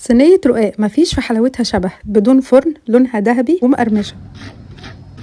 صينية رقاق مفيش في حلاوتها شبه، بدون فرن، لونها ذهبي ومقرمشة.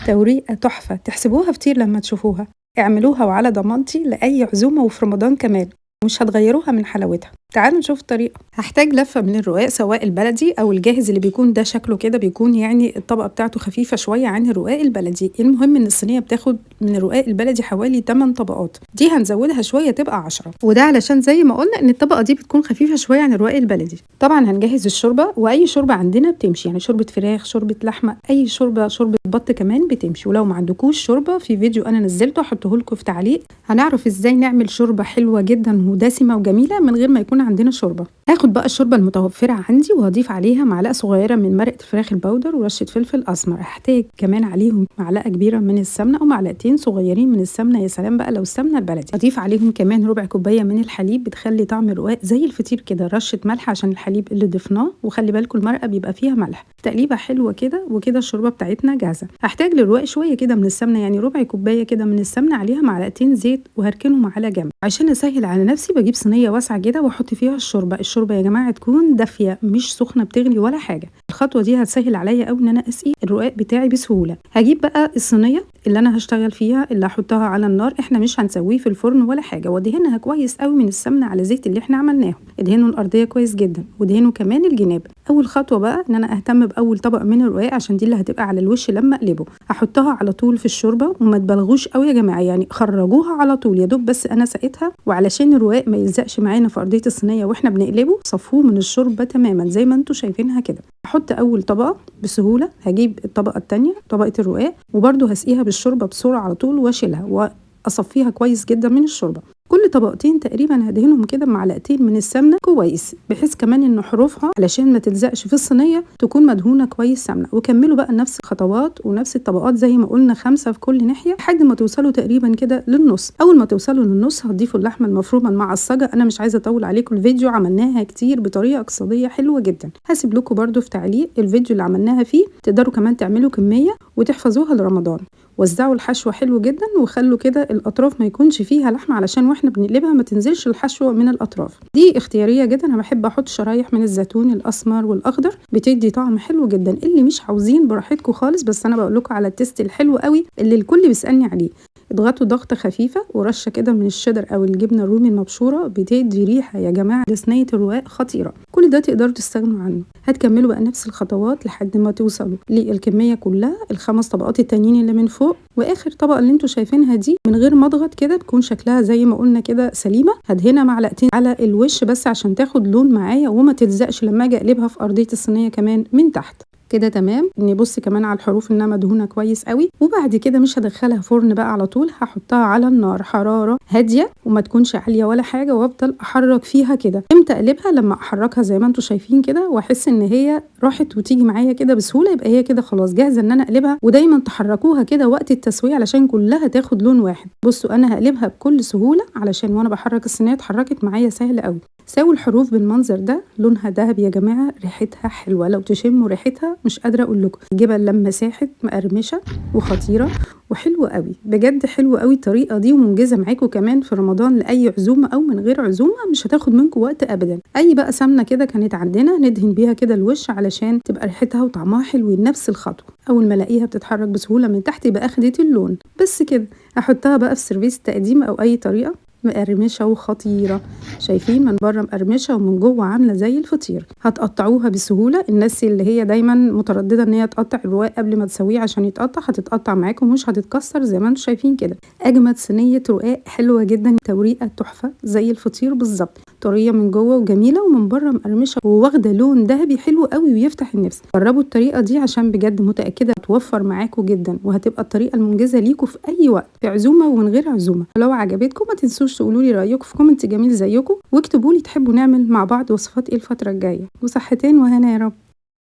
توريقة تحفة، تحسبوها فطير لما تشوفوها. اعملوها وعلى ضمانتي لأي عزومة وفي رمضان كمان، مش هتغيروها من حلاوتها. تعالوا نشوف الطريقة. هحتاج لفة من الرقاق سواء البلدي أو الجاهز اللي بيكون ده شكله كده، بيكون يعني الطبقة بتاعته خفيفة شوية عن الرقاق البلدي. المهم إن الصينية بتاخد من الرقاق البلدي حوالي 8 طبقات، دي هنزودها شوية تبقى 10، وده علشان زي ما قلنا إن الطبقة دي بتكون خفيفة شوية عن الرقاق البلدي. طبعا هنجهز الشوربة، وأي شوربة عندنا بتمشي، يعني شوربة فراخ، شوربة لحمة، أي شوربة، شوربة بط كمان بتمشي. ولو ما عندكوش شوربة، في فيديو أنا نزلته هحطه لكم في تعليق، هنعرف إزاي نعمل شوربة حلوة جدا ودسمة وجميلة من غير ما يكون عندنا شوربة. هاخد بقى الشوربه المتوفره عندي وهضيف عليها معلقه صغيره من مرقه الفراخ البودر ورشه فلفل اسمر. هحتاج كمان عليهم معلقه كبيره من السمنه او معلقتين صغيرين من السمنه، يا سلام بقى لو السمنه البلدي. اضيف عليهم كمان ربع كوبايه من الحليب، بتخلي طعم الرقاق زي الفطير كده. رشه ملح عشان الحليب اللي ضفناه، وخلي بالكم المرقه بيبقى فيها ملح. تقليبه حلوه كده، وكده الشوربه بتاعتنا جاهزه. هحتاج للرقاق شويه كده من السمنه، يعني ربع كوبايه كده من السمنه عليها معلقتين زيت، وهركنهم على جنب. عشان اسهل على نفسي بجيب صينيه واسعه كده واحط فيها الشوربه يا جماعه تكون دافيه مش سخنه بتغلي ولا حاجه. الخطوه دي هتسهل عليا قوي ان انا اسقي الرقاق بتاعي بسهوله. هجيب بقى الصينيه اللي انا هشتغل فيها، اللي هحطها على النار، احنا مش هنسويه في الفرن ولا حاجه، وادهنها كويس قوي من السمنه على زيت اللي احنا عملناه. ادهنوا الارضيه كويس جدا، وادهنوا كمان الجناب. اول خطوه بقى ان انا اهتم باول طبق من الرقاق، عشان دي اللي هتبقى على الوش لما اقلبه. هحطها على طول في الشوربه، وما تبالغوش قوي يا جماعه، يعني خرجوها على طول، يا دوب بس انا سقيتها. وعلشان الرقاق ما يلزقش معانا في ارضيه الصينيه واحنا بنقلبه، صفوه من الشوربه تماما زي ما انتم شايفينها كده. هحط اول طبقه بسهوله، هجيب الطبقه الثانيه طبقه الرقاق، وبرده هسقيها بالشوربه بسرعه على طول واشيلها واصفيها كويس جدا من الشوربه. كل طبقتين تقريبا هدهنهم كده بمعلقتين من السمنه كويس، بحيث كمان ان حروفها علشان ما تلزقش في الصينيه تكون مدهونه كويس سمنه. وكملوا بقى نفس الخطوات ونفس الطبقات زي ما قلنا، 5 في كل ناحيه لحد ما توصلوا تقريبا كده للنص. اول ما توصلوا للنص هتضيفوا اللحمه المفرومه المعصجه. انا مش عايزه اطول عليكم الفيديو، عملناها كتير بطريقه اقتصاديه حلوه جدا. هسيب لكم برده في تعليق الفيديو اللي عملناها فيه، تقدروا كمان تعملوا كميه وتحفظوها لرمضان. وزعوا الحشوه حلو جدا، وخلوا كده الاطراف ما يكونش فيها لحمه، علشان واحنا بنقلبها ما تنزلش الحشوه من الاطراف. دي اختياريه جدا. انا بحب احط شرايح من الزيتون الاسمر والاخضر، بتدي طعم حلو جدا. اللي مش عاوزين براحتكم خالص، بس انا بقول لكم على التيست الحلو قوي اللي الكل بيسالني عليه. اضغطوا ضغطه خفيفه ورشه كده من الشيدر او الجبنه الرومي المبشوره، بتدي ريحه يا جماعه لصينيه الرقاق خطيره. كل ده تقدروا تستغنوا عنه. هتكملوا بقى نفس الخطوات لحد ما توصلوا للكميه كلها، ال5 طبقات التانيين اللي من فوق. واخر طبقه اللي انتوا شايفينها دي، من غير ما اضغط كده، تكون شكلها زي ما قلنا كده سليمه. هدهنها معلقتين على الوش بس عشان تاخد لون معايا وما تلزقش لما اجي اقلبها في ارضيه الصينيه كمان من تحت. كده تمام. نبص كمان على الحروف انها مدهونه كويس قوي. وبعد كده مش هدخلها فرن بقى على طول، هحطها على النار حراره هاديه وما تكونش عاليه ولا حاجه، وافضل احرك فيها كده. امتى اقلبها؟ لما احركها زي ما انتم شايفين كده، واحس ان هي راحت وتيجي معايا كده بسهوله، يبقى هي كده خلاص جاهزه ان انا اقلبها. ودايما تحركوها كده وقت التسويه علشان كلها تاخد لون واحد. بصوا انا هقلبها بكل سهوله، علشان وانا بحرك الصينيه اتحركت معايا سهل قوي. ساووا الحروف بالمنظر ده، لونها ذهبي يا جماعه، ريحتها حلوه، لو تشموا ريحتها مش قادره اقول لكم. الجبن لما ساحت مقرمشه وخطيره وحلوه قوي، بجد حلوه قوي الطريقه دي، ومنجزه معاكم كمان في رمضان لاي عزومه او من غير عزومه، مش هتاخد منكم وقت ابدا. اي بقى سمنه كده كانت عندنا ندهن بيها كده الوش علشان تبقى ريحتها وطعمها حلوين. نفس الخطوه، اول ما الاقيها بتتحرك بسهوله من تحت يبقى اخدت اللون. بس كده احطها بقى في سيرفيس تقديم او اي طريقه. مقرمشه وخطيره، شايفين من بره مقرمشه ومن جوه عامله زي الفطير. هتقطعوها بسهوله. الناس اللي هي دايما متردده ان هي تقطع الرقاق قبل ما تسويه عشان يتقطع، هتتقطع معاكم مش هتتكسر زي ما انتم شايفين كده. اجمد صينيه رقاق حلوه جدا، توريقه تحفه زي الفطير بالظبط، طريه من جوه وجميله، ومن بره مقرمشه وواخده لون ذهبي حلو قوي ويفتح النفس. جربوا الطريقه دي عشان بجد متاكده هتوفر معاكم جدا، وهتبقى الطريقه المنجزه ليكم في اي وقت، في عزومه ومن غير عزومه. لو عجبتكم ما تنسوش تقولوا لي رايكم في كومنت جميل زيكم، واكتبوا لي تحبوا نعمل مع بعض وصفات ايه الفتره الجايه. وصحتين وهنا يا رب.